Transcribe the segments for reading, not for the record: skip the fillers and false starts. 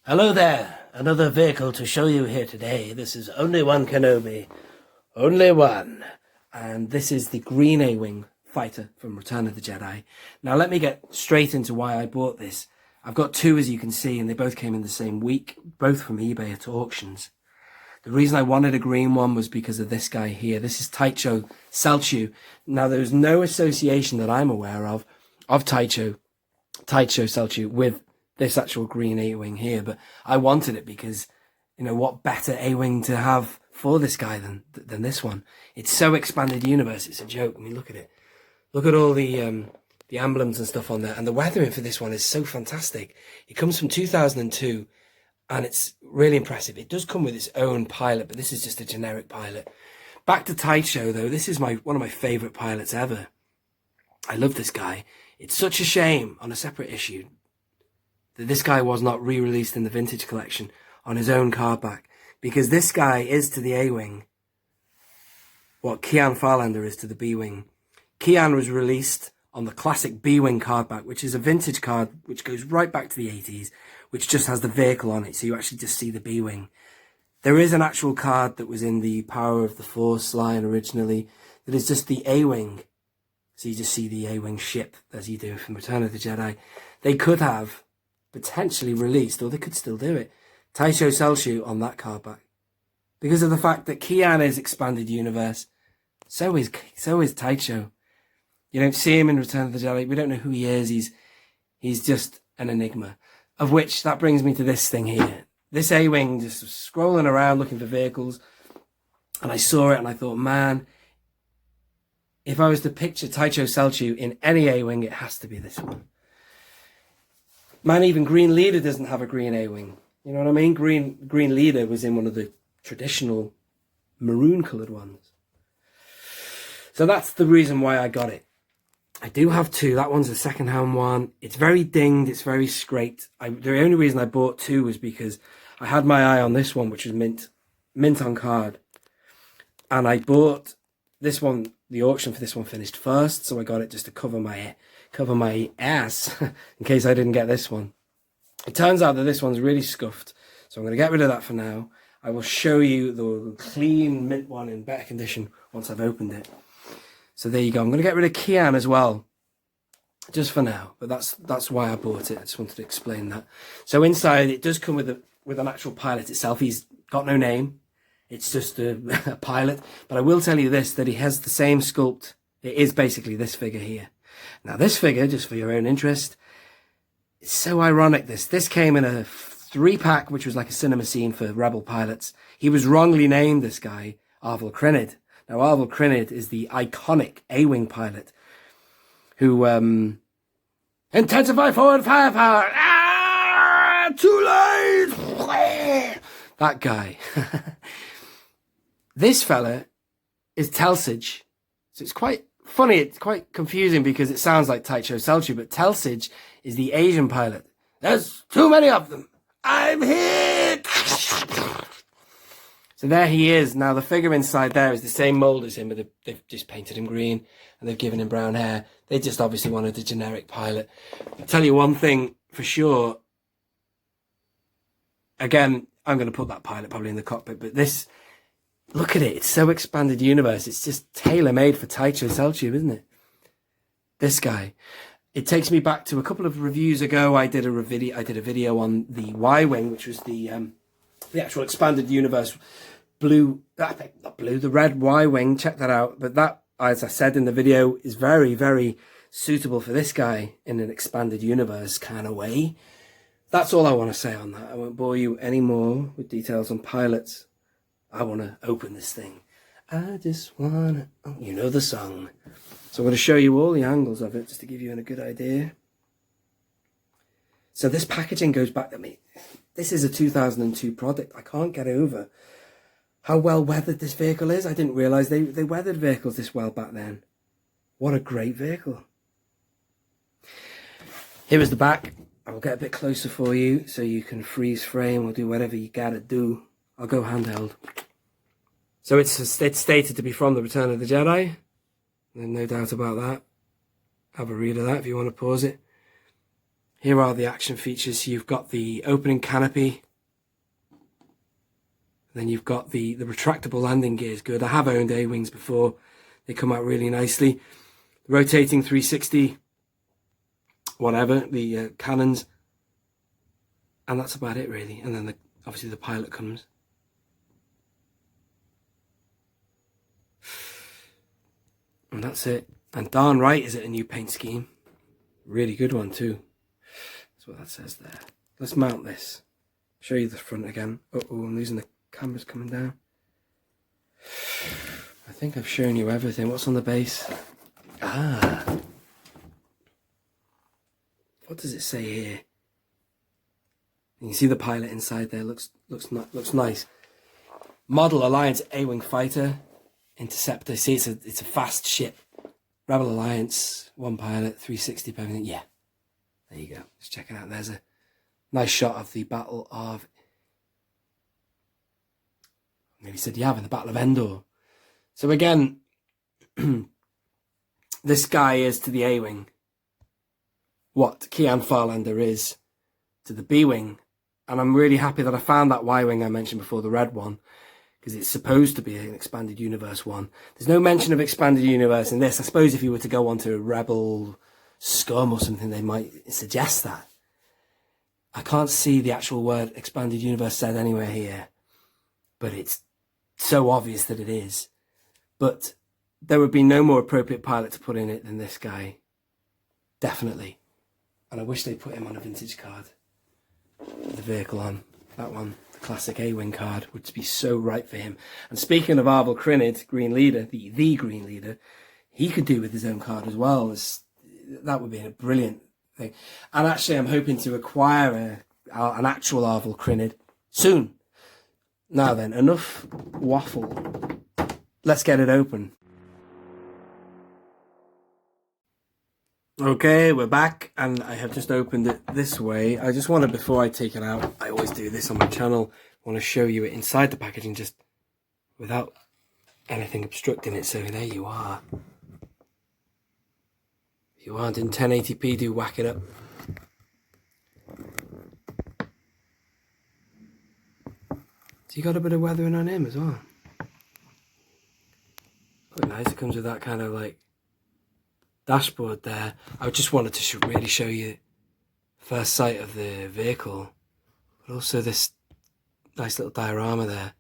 Hello there, another vehicle to show you here today. This is only one Kenobi, only one. And this is the green A-Wing fighter from Return of the Jedi. Now let me get straight into why I bought this. I've got two, as you can see, and they both came in the same week, both from eBay at auctions. The reason I wanted a green one was because of this guy here. This is Tycho Celchu. Now there's no association that I'm aware of Tycho Celchu with this actual green A-Wing here, but I wanted it because, you know, what better A-Wing to have for this guy than this one? It's so expanded universe, it's a joke. I mean, look at it. Look at all the emblems and stuff on there, and the weathering for this one is so fantastic. It comes from 2002, and it's really impressive. It does come with its own pilot, but this is just a generic pilot. Back to Tycho, though, this is one of my favourite pilots ever. I love this guy. It's such a shame on a separate issue that this guy was not re-released in the vintage collection on his own card back, because this guy is to the A-Wing what Kian Farlander is to the B-Wing. Kian was released on the classic B-Wing card back, which is a vintage card which goes right back to the 80s, which just has the vehicle on it, so you actually just see the B-Wing. There is an actual card that was in the Power of the Force line originally that is just the A-Wing, so you just see the A-Wing ship as you do from Return of the Jedi. They could have potentially released, or they could still do it, Tycho Celchu on that card back, because of the fact that Kian is expanded universe. So is Tycho. You don't see him in Return of the Jedi. We don't know who he is. He's just an enigma. Of which that brings me to this thing here. This A-Wing, just scrolling around looking for vehicles, and I saw it and I thought, man, if I was to picture Tycho Celchu in any A-Wing, it has to be this one. Man, even Green Leader doesn't have a green A-Wing. You know what I mean? Green Leader was in one of the traditional maroon-coloured ones. So that's the reason why I got it. I do have two. That one's a second-hand one. It's very dinged. It's very scraped. The only reason I bought two was because I had my eye on this one, which was mint on card. And I bought this one. The auction for this one finished first, so I got it just to cover my ass in case I didn't get this one. It turns out that this one's really scuffed, so I'm going to get rid of that for now. I will show you the clean mint one in better condition once I've opened it. So there you go. I'm going to get rid of Kian as well, just for now, but that's why I bought it. I just wanted to explain that. So inside it does come with an actual pilot itself. He's got no name. It's just a pilot. But I will tell you this, that he has the same sculpt. It is basically this figure here. Now this figure, just for your own interest, it's so ironic. This came in a 3-pack, which was like a cinema scene for Rebel pilots. He was wrongly named, this guy, Arvel Crinid. Now Arvel Crinid is the iconic A-Wing pilot who intensify forward firepower. Ah, too late. That guy. This fella is Telsage. So it's quite funny, it's quite confusing because it sounds like Tycho Celchu, but Telsage is the Asian pilot. There's too many of them. I'm hit. So there he is. Now the figure inside there is the same mold as him, but they've just painted him green and they've given him brown hair. They just obviously wanted a generic pilot. I'll tell you one thing for sure. Again, I'm going to put that pilot probably in the cockpit, but this, look at it. It's so expanded universe. It's just tailor-made for Tycho Celchu, isn't it? This guy. It takes me back to a couple of reviews ago. I did a video on the Y-Wing, which was the actual expanded universe the red Y-Wing. Check that out. But that, as I said in the video, is very, very suitable for this guy in an expanded universe kind of way. That's all I want to say on that. I won't bore you anymore with details on pilots. I want to open this thing. I just want to... Oh, you know the song. So I'm going to show you all the angles of it just to give you a good idea. So this packaging goes back to me. This is a 2002 product. I can't get over how well weathered this vehicle is. I didn't realise they weathered vehicles this well back then. What a great vehicle. Here is the back. I'll get a bit closer for you so you can freeze frame or do whatever you gotta do. I'll go handheld. So it's stated to be from the Return of the Jedi. There's no doubt about that. Have a read of that if you want to pause it. Here are the action features. You've got the opening canopy. Then you've got the retractable landing gear is good. I have owned A-Wings before. They come out really nicely. Rotating 360, whatever, the cannons. And that's about it really. And then obviously the pilot comes. And that's it. And darn right is it a new paint scheme. Really good one too. That's what that says there. Let's mount this. Show you the front again. Uh-oh, I'm losing the camera's coming down. I think I've shown you everything. What's on the base? Ah. What does it say here? You can see the pilot inside there. Looks nice. Model Alliance A-Wing fighter. Interceptor. See, it's a fast ship. Rebel Alliance, 1 pilot, 360 per everything. Yeah. There you go. Let's check it out. There's a nice shot of the Battle of... Maybe said Yavin, the Battle of Endor. So again, this guy is to the A-Wing what Kian Farlander is to the B-Wing. And I'm really happy that I found that Y-Wing I mentioned before, the red one, because it's supposed to be an expanded universe one. There's no mention of expanded universe in this. I suppose if you were to go onto a Rebel Scum or something, they might suggest that. I can't see the actual word expanded universe said anywhere here, but it's so obvious that it is. But there would be no more appropriate pilot to put in it than this guy. Definitely. And I wish they put him on a vintage card. The vehicle on. That one. The classic A-Wing card would be so right for him. And speaking of Arvel Crinid, Green Leader, the Green Leader, he could do with his own card as well. That would be a brilliant thing. And actually I'm hoping to acquire an actual Arvel Crinid soon. Now then, enough waffle. Let's get it open. Okay, we're back, and I have just opened it this way. I just wanted, before I take it out, I always do this on my channel, I want to show you it inside the packaging just without anything obstructing it. So there you are. If you aren't in 1080p, do whack it up. So you got a bit of weathering on him as well. Quite nice. It comes with that kind of like dashboard there. I just wanted to really show you first sight of the vehicle, but also this nice little diorama there.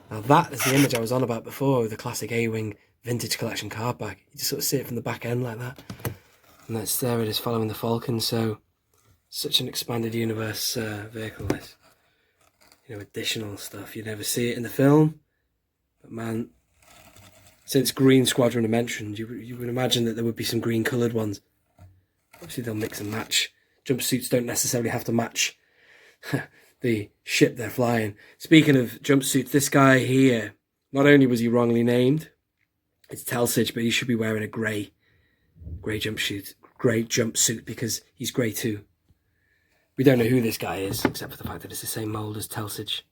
Now that is the image I was on about before with the classic A-Wing vintage collection card back. You just sort of see it from the back end like that, and that's there it is following the Falcon. So such an expanded universe vehicle, this, you know, additional stuff. You never see it in the film, but man, since Green Squadron are mentioned, you would imagine that there would be some green coloured ones. Obviously they'll mix and match. Jumpsuits don't necessarily have to match the ship they're flying. Speaking of jumpsuits, this guy here, not only was he wrongly named, it's Celchu, but he should be wearing a grey jumpsuit because he's grey too. We don't know who this guy is, except for the fact that it's the same mould as Celchu.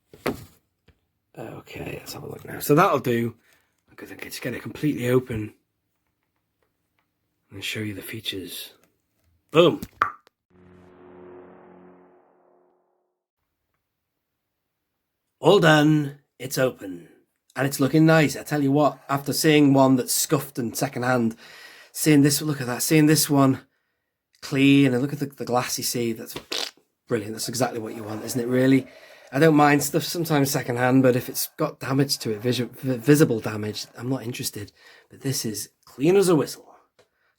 Okay, let's have a look now. So that'll do. I'm going to just get it completely open and show you the features. Boom! All done. It's open. And it's looking nice. I tell you what, after seeing one that's scuffed and second-hand, seeing this, look at that, seeing this one clean, and look at the glass you see, that's brilliant. That's exactly what you want, isn't it, really? I don't mind stuff sometimes second-hand, but if it's got damage to it, visible damage, I'm not interested. But this is clean as a whistle.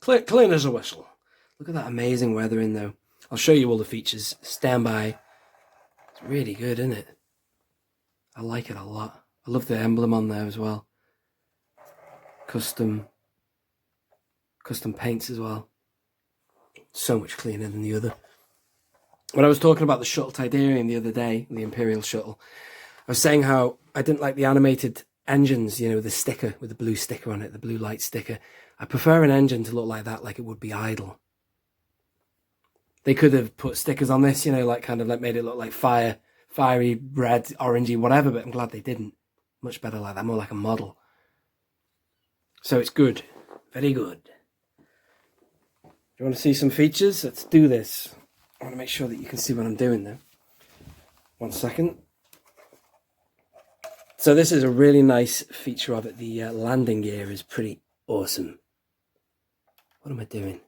Clean as a whistle. Look at that amazing weathering, though. I'll show you all the features. Stand by. It's really good, isn't it? I like it a lot. I love the emblem on there as well. Custom paints as well. So much cleaner than the other. When I was talking about the shuttle Tidarium the other day, the Imperial shuttle, I was saying how I didn't like the animated engines, you know, the sticker with the blue sticker on it, the blue light sticker. I prefer an engine to look like that, like it would be idle. They could have put stickers on this, you know, like kind of like made it look like fiery, red, orangey, whatever, but I'm glad they didn't. Much better like that, more like a model. So it's good. Very good. Do you want to see some features? Let's do this. I want to make sure that you can see what I'm doing there. 1 second. So this is a really nice feature of it. The landing gear is pretty awesome. What am I doing?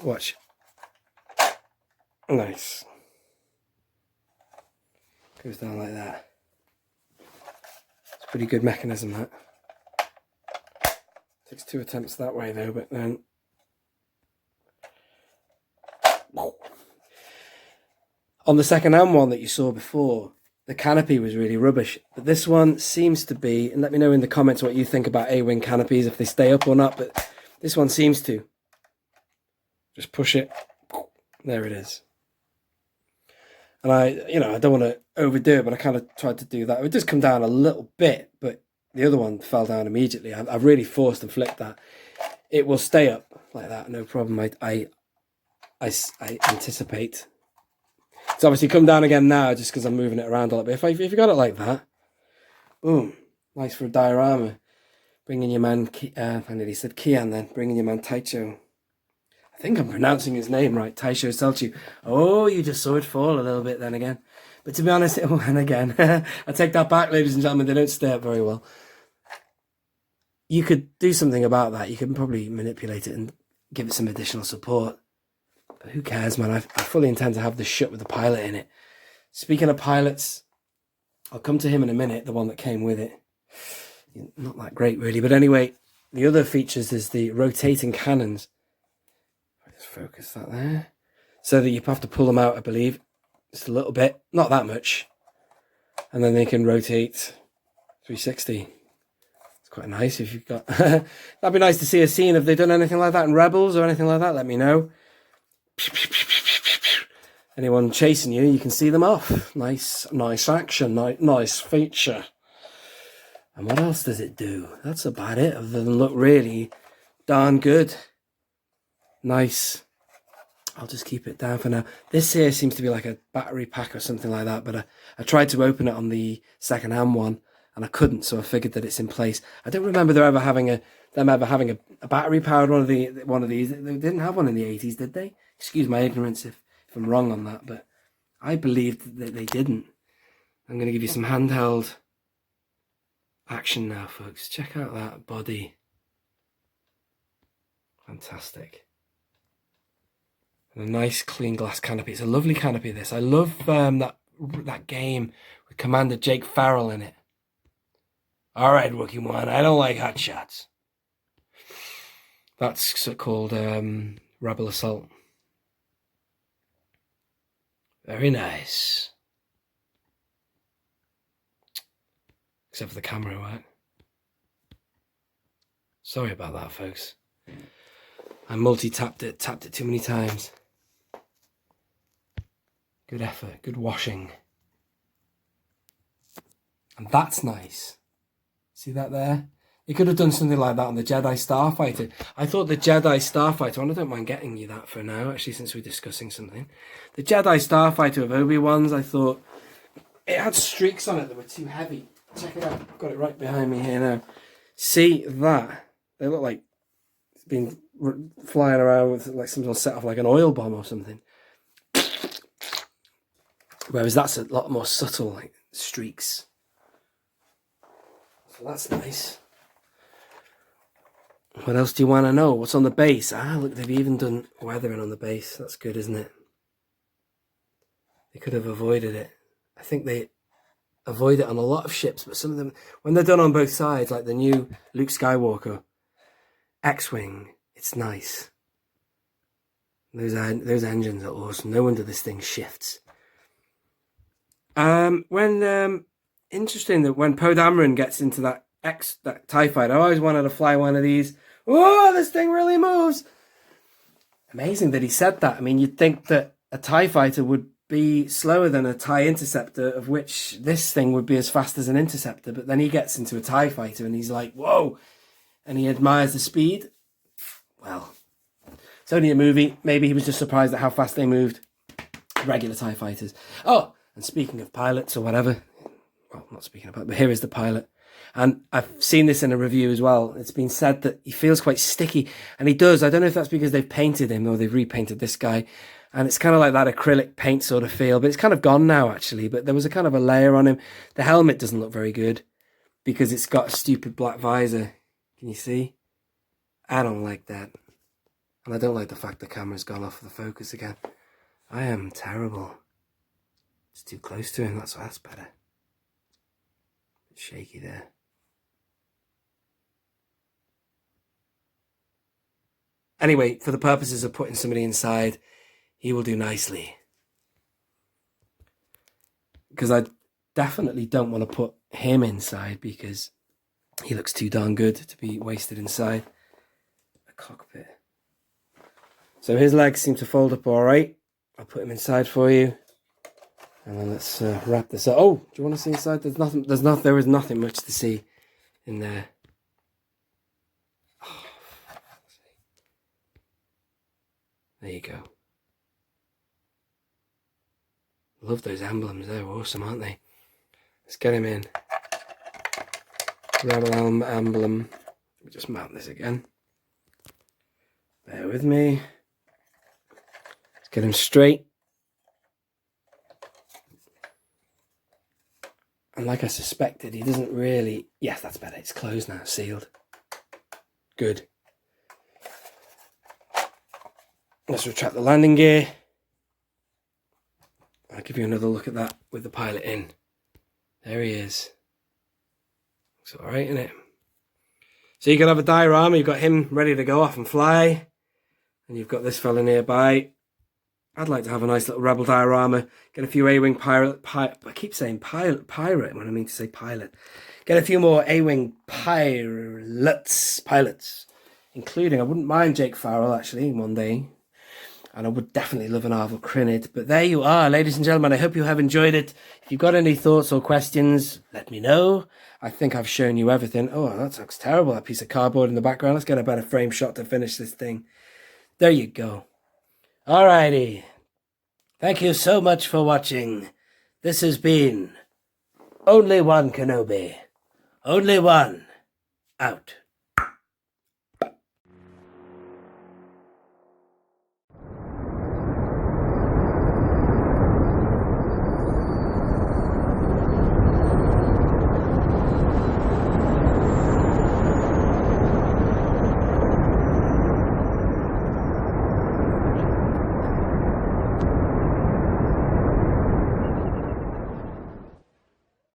Watch. Nice. Goes down like that. It's a pretty good mechanism, that. Takes 2 attempts that way though, but then... On the second-hand one that you saw before, the canopy was really rubbish. But this one seems to be, and let me know in the comments what you think about A-wing canopies, if they stay up or not, but this one seems to. Just push it. There it is. And I don't want to overdo it, but I kind of tried to do that. It does come down a little bit, but the other one fell down immediately. I've really forced and flicked that. It will stay up like that, no problem. I anticipate. It's obviously come down again now just because I'm moving it around a little bit. If you got it like that, boom, nice for a diorama. Bringing your man, I nearly said Kian then, bringing your man Tycho. I think I'm pronouncing his name right, Tycho Celchu. Oh, you just saw it fall a little bit then again. But to be honest, and again, I take that back, ladies and gentlemen, they don't stay up very well. You could do something about that. You can probably manipulate it and give it some additional support. But who cares, man? I fully intend to have this shut with the pilot in it. Speaking of pilots, I'll come to him in a minute, the one that came with it. Not that great, really. But anyway, the other features is the rotating cannons. Just focus that there. So that you have to pull them out, I believe. Just a little bit. Not that much. And then they can rotate 360. It's quite nice if you've got... That'd be nice to see a scene. Have they done anything like that in Rebels or anything like that? Let me know. Anyone chasing you, you can see them off. Nice action. Nice feature. And what else does it do? That's about it, other than look really darn good. Nice. I'll just keep it down for now. This here seems to be like a battery pack or something like that, but I tried to open it on the second-hand one, and I couldn't, so I figured that it's in place. I don't remember them ever having a battery-powered one of these. They didn't have one in the 80s, did they? Excuse my ignorance if I'm wrong on that, but I believed that they didn't. I'm going to give you some handheld action now, folks. Check out that body. Fantastic. And a nice clean glass canopy. It's a lovely canopy, this. I love that game with Commander Jake Farrell in it. All right, Rookie One. I don't like hot shots. That's called Rebel Assault. Very nice. Except for the camera, right? Sorry about that, folks. I tapped it too many times. Good effort, good washing. And that's nice. See that there? You could have done something like that on the Jedi Starfighter. I thought the Jedi Starfighter, and I don't mind getting you that for now, actually, since we're discussing something. The Jedi Starfighter of Obi-Wan's, I thought, it had streaks on it that were too heavy. Check it out. I've got it right behind me here now. See that? They look like it's been flying around with like some sort of set off like an oil bomb or something. Whereas that's a lot more subtle, like streaks. So that's nice. What else do you want to know? What's on the base? Ah, look, they've even done weathering on the base. That's good, isn't it? They could have avoided it. I think they avoid it on a lot of ships, but some of them, when they're done on both sides, like the new Luke Skywalker X-Wing, it's nice. Those engines are awesome. No wonder this thing shifts. Interesting that when Poe Dameron gets into that TIE fighter, I always wanted to fly one of these. Oh, this thing really moves. Amazing that he said that. I mean, you'd think that a TIE fighter would be slower than a TIE Interceptor, of which this thing would be as fast as an Interceptor, but then he gets into a TIE fighter and he's like, whoa, and he admires the speed. Well, it's only a movie. Maybe he was just surprised at how fast they moved. Regular TIE fighters. Oh, and speaking of pilots or whatever, well, not speaking about, but here is the pilot. And I've seen this in a review as well. It's been said that he feels quite sticky, and he does. I don't know if that's because they've painted him or they've repainted this guy. And it's kind of like that acrylic paint sort of feel, but it's kind of gone now, actually. But there was a kind of a layer on him. The helmet doesn't look very good because it's got a stupid black visor. Can you see? I don't like that. And I don't like the fact the camera's gone off the focus again. I am terrible. It's too close to him, that's better. It's shaky there. Anyway, for the purposes of putting somebody inside, he will do nicely. Because I definitely don't want to put him inside because he looks too darn good to be wasted inside a cockpit. So his legs seem to fold up all right. I'll put him inside for you. And then let's wrap this up. Oh, do you want to see inside? There is nothing much to see in there. Oh, there you go. Love those emblems. They're awesome, aren't they? Let's get him in. Rebel emblem. Let me just mount this again. Bear with me. Let's get him straight. And like I suspected, he doesn't really... Yes, that's better. It's closed now, sealed. Good. Let's retract the landing gear. I'll give you another look at that with the pilot in. There he is. Looks all right, isn't it? So you can have a diorama. You've got him ready to go off and fly. And you've got this fella nearby. I'd like to have a nice little rebel diorama. Get a few A-Wing pirate. I keep saying pirate when I mean to say pilot. Get a few more A-Wing pilots, including, I wouldn't mind Jake Farrell actually one day. And I would definitely love an Arvel Crinid. But there you are, ladies and gentlemen. I hope you have enjoyed it. If you've got any thoughts or questions, let me know. I think I've shown you everything. Oh, that looks terrible, that piece of cardboard in the background. Let's get a better frame shot to finish this thing. There you go. Alrighty. Thank you so much for watching. This has been Only One Kenobi. Only One. Out.